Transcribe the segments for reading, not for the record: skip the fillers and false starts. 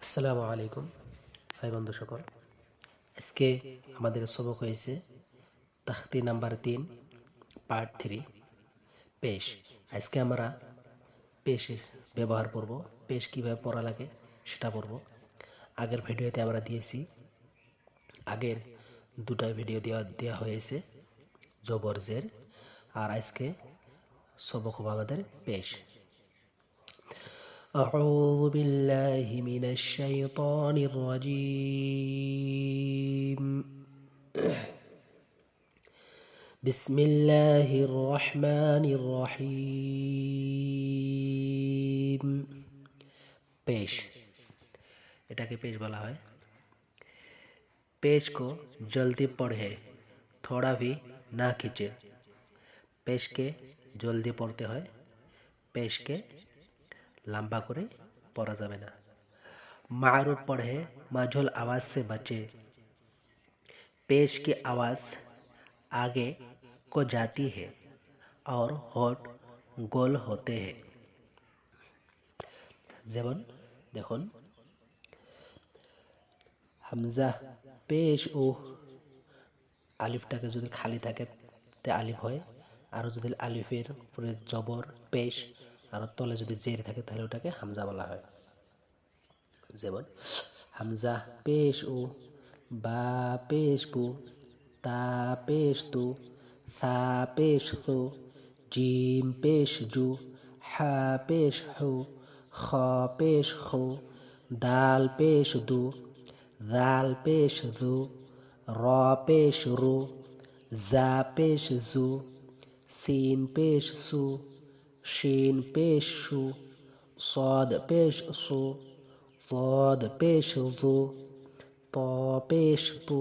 আসসালামু আলাইকুম ভাই বন্ধু সকল। আজকে আমাদের সবক হয়েছে তাখতি নাম্বার 3 পার্ট 3 পেশ। আজকে আমরা পেশ ব্যবহার করব, পেশ কিভাবে পড়া লাগে সেটা পড়ব। আগের ভিডিওতে আমরা দিয়েছি, আগের দুটা ভিডিও দেওয়া হয়েছে জবর জের, আর আজকে সবক হবে আমাদের পেশ। أعوذ بالله من الشيطان الرجيم. بسم الله الرحمن الرحيم. पेश, এটাকে पेश বলা হয়। पेश को जल्दी पढ़े, थोड़ा भी ना खींचे। पेश के जल्दी पढ़ते হয়, पेश के लंबा करे पढ़ा जाবে না। मारूफ पढ़े, मझोल आवाज़ से बचे। पेश की आवाज़ आगे को जाती है और होठ गोल होते हैं। যেমন দেখুন, হামজা পেশ ও আলিফটাকে যদি খালি থাকে তে আলিফ হয়, আর যদি আলিফের উপরে জবর পেশ আর তলে যদি জের থাকে তাহলে ওটাকে হামজা বলা হয়। যেমন হামজা পেশ ও, বা পেশ পু, তা পেশ তু, সা পেশ সু, জিম পেশ জু, হা পেশ হু, খ পেশ খু, দাল পেশ দু, দাল পেশ দু, র পেশ রু, জা পেশ জু, সিন পেশ সু, শিন পেশ শু, صاد পেশ সু, ضاد পেশ ذو, ط পেশ তু,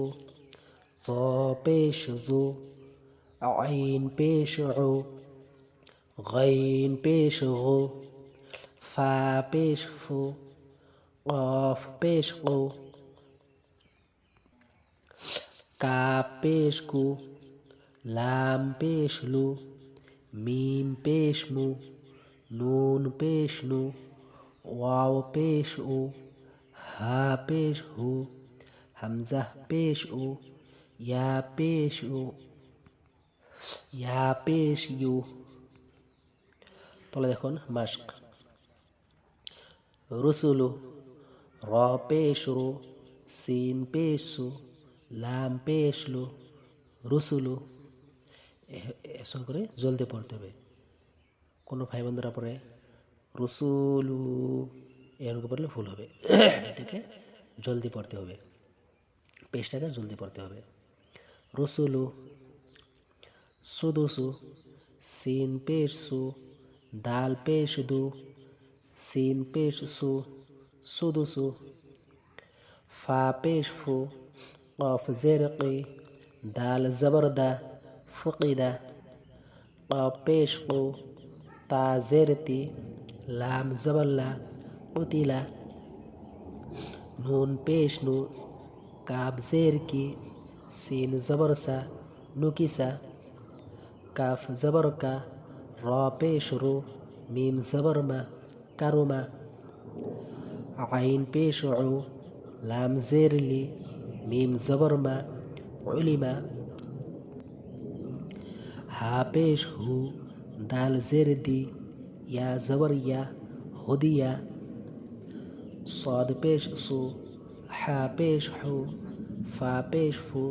ظ পেশ ذو, عين পেশ عو, غين পেশ غو, فا পেশ ফু, قاف পেশ قو, কাপ পেশ কু, লাম পেশ লু, মিম পেশ মু, নুন পেশ নু, ওয়াও পেশ উ, হা পেশ হু, হামজা পেশ উ, ইয়া পেশ উ, ইয়া পেশ ইউ। তাহলে দেখুন মাশক, রুসুলু, র পেশ রু, সিন পেশ সু, লাম পেশ লু, রুসুলু। এসব করে জলদি পড়তে হবে। কোনো ভাই বন্ধুরা পড়ে রসুলু এরকম পড়লে ভুল হবে। এটাকে জলদি পড়তে হবে, পেশটাকে জলদি পড়তে হবে। রসুলু, সুদুসু, সিন পেশ সু, দাল পেশ দু, সিন পেশ সু, সুদুসু, ফা পেশ ফু, কফ জের কি, দাল জবর দা, ফুকিদা, কফ পেশ কু, তা জের তি, লাম জবর লা, কুতিলা, নুন পেশ নু, কাব জের কি, সিন জবর সা, নুকিসা, কাফ জবর কা, র পেশ রু, মিম জবর মা, কারুমা, আইন পেশ উ, লাম জের লি, মিম জবর মা, উলিমা, হা পেশ হু, দাল জের দি, ইয়া জবর ইয়া, হুদিয়া, صاد পেশ সু, হা পেশ হু, ফা পেশ ফু,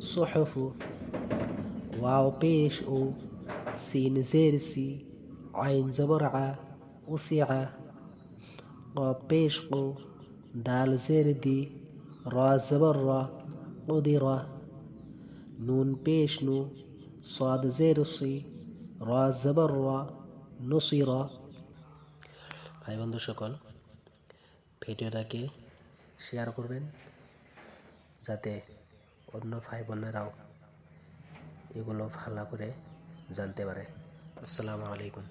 সুহফু, ওয়াও পেশ উ, সিন জের সি, আইন জবর আ, উসিআ, কফ পেশ কু, দাল জের দি, রা জবর রা, কুদিরা, নুন পেশ নু, صاد জের সি, রা জবর রা, নুসিরা। ভাই বন্ধু সকল, ভিডিওটাকে শেয়ার করবেন যাতে অন্য ভাই বোনেরাও এগুলো ভালো করে জানতে পারে। আসসালামু আলাইকুম।